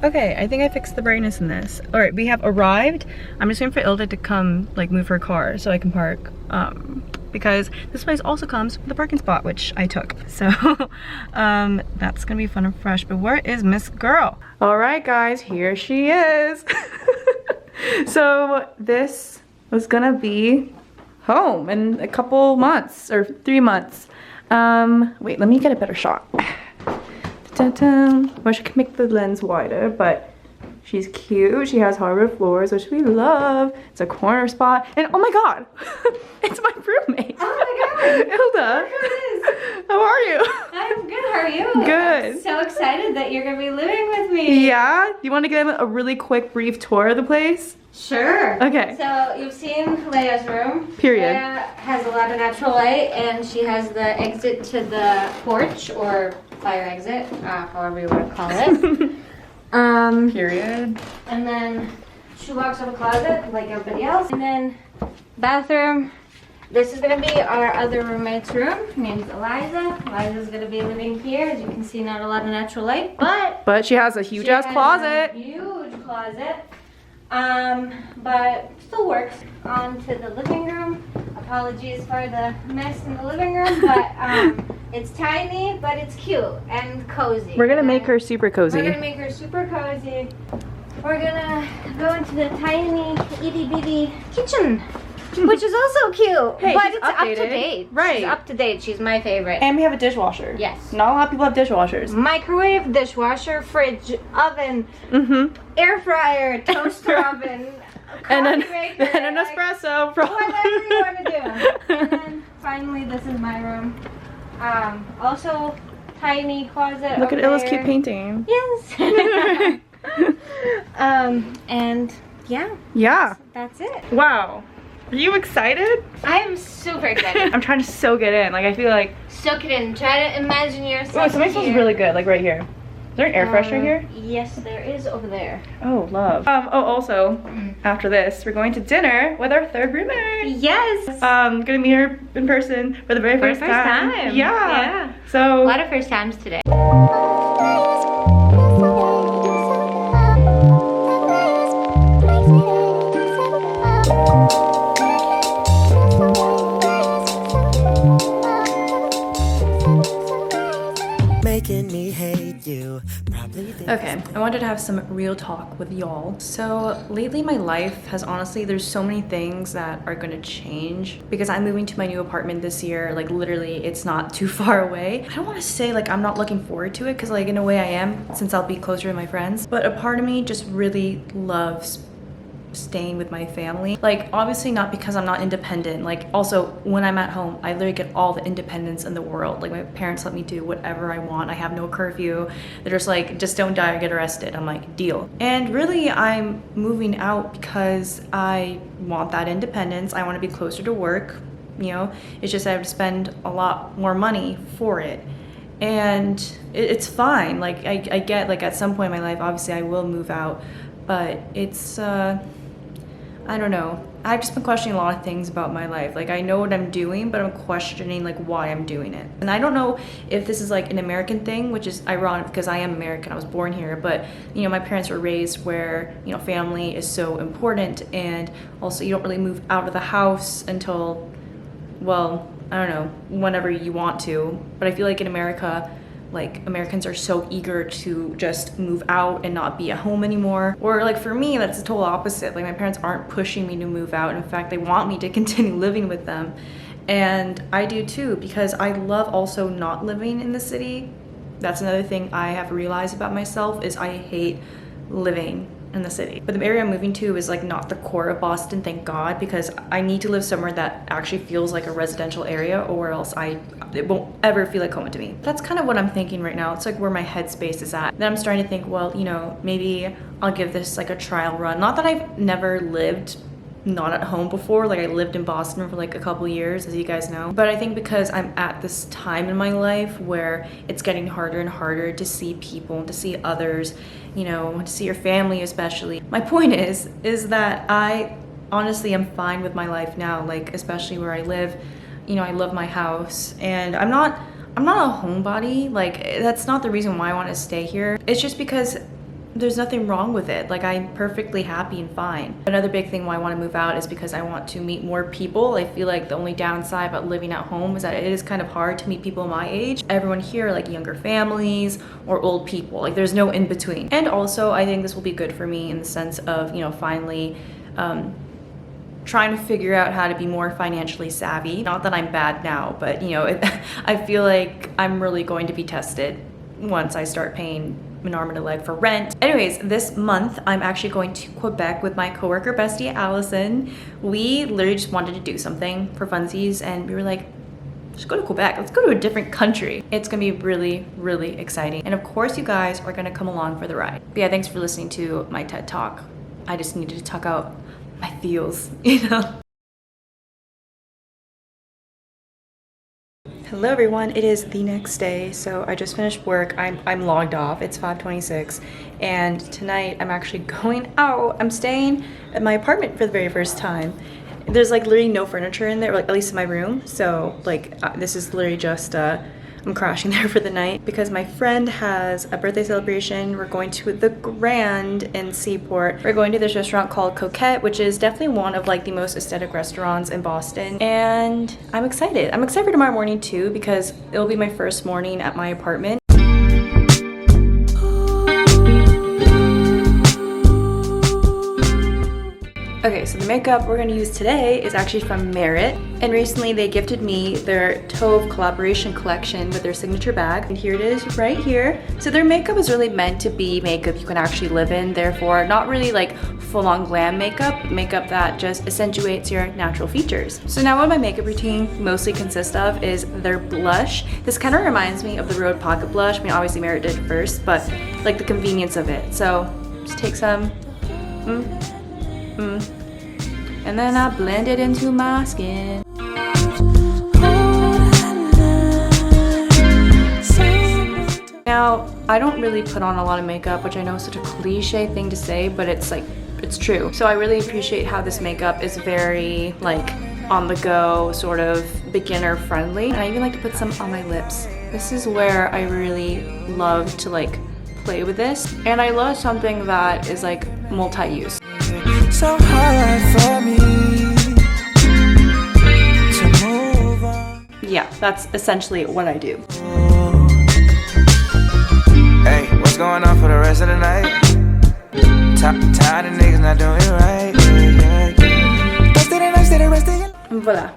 Okay, I think I fixed the brightness in this. All right, we have arrived. I'm just waiting for Ilda to come, like, move her car so I can park. Because this place also comes with a parking spot, which I took. So, that's gonna be fun and fresh. But where is Miss Girl? All right, guys, here she is. So this was gonna be home in a couple months, or 3 months. Wait, let me get a better shot. Ta-ta. Wish I could make the lens wider, but she's cute. She has hardwood floors, which we love. It's a corner spot. And oh my god, it's my roommate. Oh my god. Ilda. Look who it is. How are you? I'm good, how are you? Good. I'm so excited that you're gonna be living with me. Yeah? You want to give a really quick, brief tour of the place? Sure. Okay. So you've seen Leia's room. Period. Leia has a lot of natural light, and she has the exit to the porch, or fire exit, however you want to call it. Period. And then shoebox of a closet, like everybody else. And then bathroom. This is gonna be our other roommate's room. Her name's Eliza. Eliza's gonna be living here. As you can see, not a lot of natural light, but she has a huge ass closet. Huge closet. But still works. On to the living room. Apologies for the mess in the living room, but it's tiny, but it's cute and cozy. We're gonna make her super cozy. We're gonna make her super cozy. We're gonna go into the tiny itty bitty kitchen, which is also cute. Hey, but she's it's up updated. to date. Right. She's up to date. She's my favorite. And we have a dishwasher. Yes. Not a lot of people have dishwashers. Microwave, dishwasher, fridge, oven, air fryer, toaster oven, And coffee maker, an espresso. whatever you want to do. And then finally, this is my room. Also, tiny closet. Look at over Illa's there. cute painting. Yes. And yeah. Yeah. That's it. Wow. Are you excited? I am super excited. I'm trying to soak it in. Like, I feel like... Soak it in. Try to imagine yourself. Oh, something smells really good. Like, right here. Is there an air freshener here? Yes, there is over there. Oh, love. Also, after this, we're going to dinner with our third roommate. Yes. Gonna meet her in person for the very first time. Yeah. So... A lot of first times today. Making me hate you. Okay, I wanted to have some real talk with y'all. So lately my life has honestly, there's so many things that are gonna change because I'm moving to my new apartment this year. Like literally it's not too far away. I don't want to say like I'm not looking forward to it because like in a way I am, since I'll be closer to my friends, but a part of me just really loves staying with my family. Like obviously not because I'm not independent, like also when I'm at home I literally get all the independence in the world. Like my parents let me do whatever I want. I have no curfew. They're just like, just don't die or get arrested. I'm like, deal. And really I'm moving out because I want that independence. I want to be closer to work, you know. It's just I have to spend a lot more money for it. And it's fine. Like I get like at some point in my life obviously I will move out, but it's I don't know. I've just been questioning a lot of things about my life. Like I know what I'm doing, but I'm questioning like why I'm doing it. And I don't know if this is like an American thing, which is ironic because I am American. I was born here, but you know, my parents were raised where, you know, family is so important, and also you don't really move out of the house until, well, I don't know, whenever you want to. But I feel like in America, like Americans are so eager to just move out and not be at home anymore. Or like for me, that's the total opposite. Like my parents aren't pushing me to move out. In fact, they want me to continue living with them. And I do too, because I love also not living in the city. That's another thing I have realized about myself is I hate living in the city. But the area I'm moving to is like not the core of Boston, thank God, because I need to live somewhere that actually feels like a residential area, or else it won't ever feel like home to me. That's kind of what I'm thinking right now. It's like where my headspace is at. Then I'm starting to think, well, you know, maybe I'll give this like a trial run. Not that I've never lived not at home before. Like I lived in Boston for like a couple years, as you guys know. But I think because I'm at this time in my life where it's getting harder and harder to see people, to see others, you know, to see your family especially. My point is that I honestly am fine with my life now, like especially where I live. You know, I love my house, and I'm not a homebody. Like that's not the reason why I want to stay here. It's just because there's nothing wrong with it. Like, I'm perfectly happy and fine. Another big thing why I want to move out is because I want to meet more people. I feel like the only downside about living at home is that it is kind of hard to meet people my age. Everyone here are like younger families or old people. Like, there's no in between. And also, I think this will be good for me in the sense of, you know, finally trying to figure out how to be more financially savvy. Not that I'm bad now, but you know, I feel like I'm really going to be tested once I start paying an arm and a leg for rent. Anyways, this month I'm actually going to Quebec with my coworker bestie Allison. We literally just wanted to do something for funsies, and we were like, just go to Quebec. Let's go to a different country. It's gonna be really, really exciting. And of course you guys are gonna come along for the ride. But yeah, thanks for listening to my TED Talk. I just needed to talk out my feels, you know? Hello everyone, it is the next day. So I just finished work. I'm logged off. It's 5:26 and tonight I'm actually going out. I'm staying at my apartment for the very first time. There's like literally no furniture in there, like at least in my room. So like this is literally just I'm crashing there for the night because my friend has a birthday celebration. We're going to the Grand in Seaport. We're going to this restaurant called Coquette, which is definitely one of like the most aesthetic restaurants in Boston. And I'm excited. I'm excited for tomorrow morning too because it'll be my first morning at my apartment. Okay, so the makeup we're gonna use today is actually from Merit, and recently they gifted me their Tove collaboration collection with their signature bag, and here it is right here. So their makeup is really meant to be makeup you can actually live in, therefore not really like full-on glam makeup that just accentuates your natural features. So now what my makeup routine mostly consists of is their blush. This kind of reminds me of the Rhode Pocket blush. I mean, obviously Merit did first, but like the convenience of it. So just take some, and then I blend it into my skin. Now, I don't really put on a lot of makeup, which I know is such a cliche thing to say, but it's like, it's true. So I really appreciate how this makeup is very like on the go, sort of beginner friendly. And I even like to put some on my lips. This is where I really love to like play with this. And I love something that is like multi-use. So hard for me to move on. Yeah, that's essentially what I do. Hey, what's going on for the rest of the night? Tired of niggas not doing it right. And voila.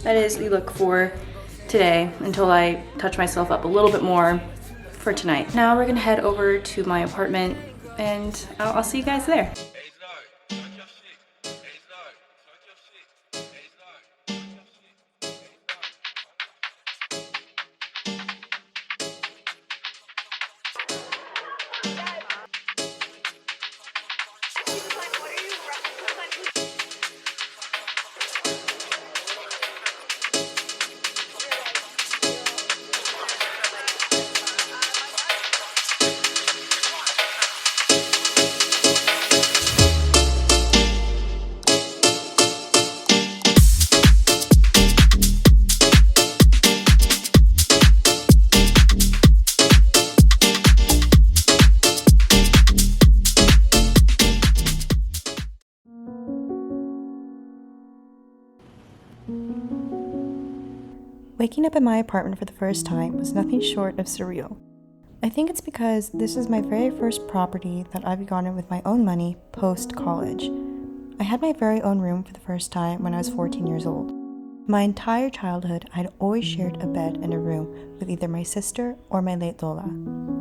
That is the look for today until I touch myself up a little bit more for tonight. Now we're gonna head over to my apartment and I'll see you guys there. Waking up in my apartment for the first time was nothing short of surreal. I think it's because this is my very first property that I've gotten with my own money post-college. I had my very own room for the first time when I was 14 years old. My entire childhood, I'd always shared a bed and a room with either my sister or my late Lola.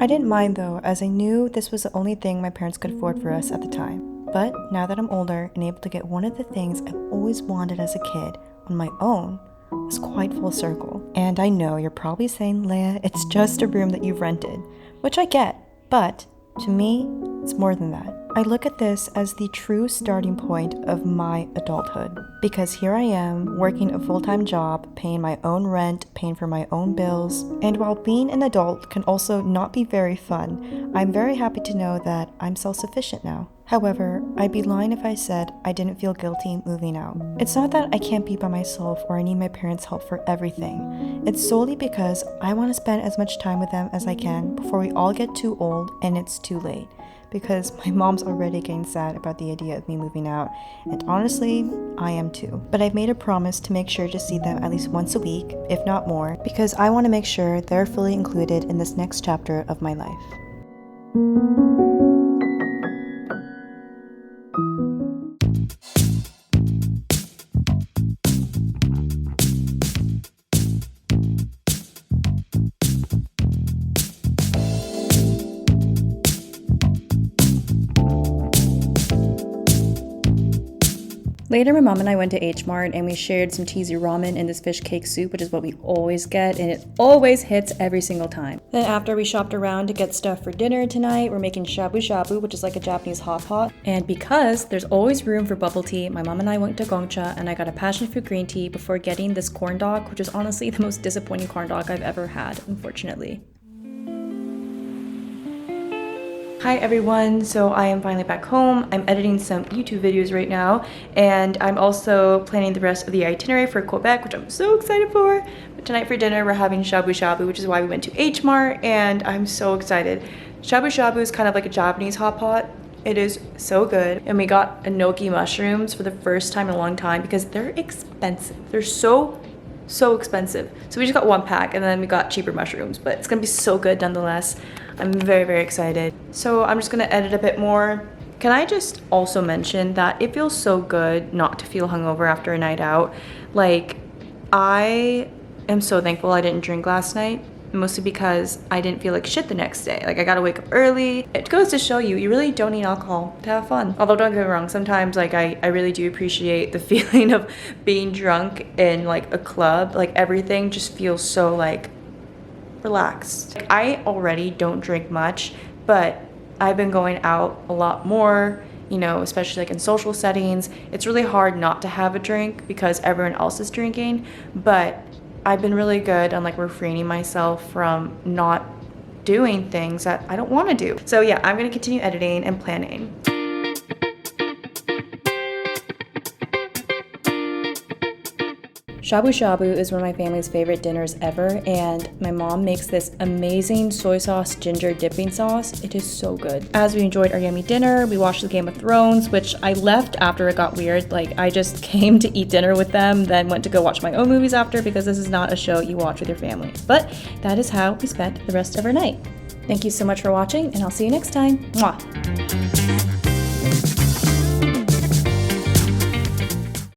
I didn't mind though, as I knew this was the only thing my parents could afford for us at the time. But now that I'm older and able to get one of the things I've always wanted as a kid on my own, was quite full circle. And I know you're probably saying, Leia, it's just a room that you've rented, which I get, but to me, it's more than that. I look at this as the true starting point of my adulthood, because here I am working a full-time job, paying my own rent, paying for my own bills, and while being an adult can also not be very fun, I'm very happy to know that I'm self-sufficient now. However, I'd be lying if I said I didn't feel guilty moving out. It's not that I can't be by myself or I need my parents' help for everything. It's solely because I want to spend as much time with them as I can before we all get too old and it's too late. Because my mom's already getting sad about the idea of me moving out, and honestly, I am too. But I've made a promise to make sure to see them at least once a week, if not more, because I want to make sure they're fully included in this next chapter of my life. Later, my mom and I went to H Mart and we shared some cheesy ramen and this fish cake soup, which is what we always get, and it always hits every single time. Then after we shopped around to get stuff for dinner tonight, we're making shabu shabu, which is like a Japanese hot pot. And because there's always room for bubble tea, my mom and I went to Gongcha and I got a passion fruit green tea before getting this corn dog, which is honestly the most disappointing corn dog I've ever had, unfortunately. Hi everyone, so I am finally back home. I'm editing some YouTube videos right now, and I'm also planning the rest of the itinerary for Quebec, which I'm so excited for. But tonight for dinner, we're having shabu shabu, which is why we went to H Mart, and I'm so excited. Shabu shabu is kind of like a Japanese hot pot. It is so good. And we got enoki mushrooms for the first time in a long time because they're expensive. They're so expensive. So we just got one pack and then we got cheaper mushrooms, but it's gonna be so good nonetheless. I'm very excited. So I'm just gonna edit a bit more. Can I just also mention that it feels so good not to feel hungover after a night out. Like, I am so thankful I didn't drink last night, mostly because I didn't feel like shit the next day. Like, I gotta wake up early. It goes to show you really don't need alcohol to have fun. Although don't get me wrong, sometimes like I really do appreciate the feeling of being drunk in like a club. Like, everything just feels so like relaxed. Like, I already don't drink much, but I've been going out a lot more, you know, especially like in social settings. It's really hard not to have a drink because everyone else is drinking, but I've been really good on like refraining myself from not doing things that I don't want to do. So yeah, I'm gonna continue editing and planning. Shabu shabu is one of my family's favorite dinners ever, and my mom makes this amazing soy sauce ginger dipping sauce. It is so good. As we enjoyed our yummy dinner, we watched the Game of Thrones, which I left after it got weird. Like, I just came to eat dinner with them, then went to go watch my own movies after, because this is not a show you watch with your family. But that is how we spent the rest of our night. Thank you so much for watching, and I'll see you next time. Mwah!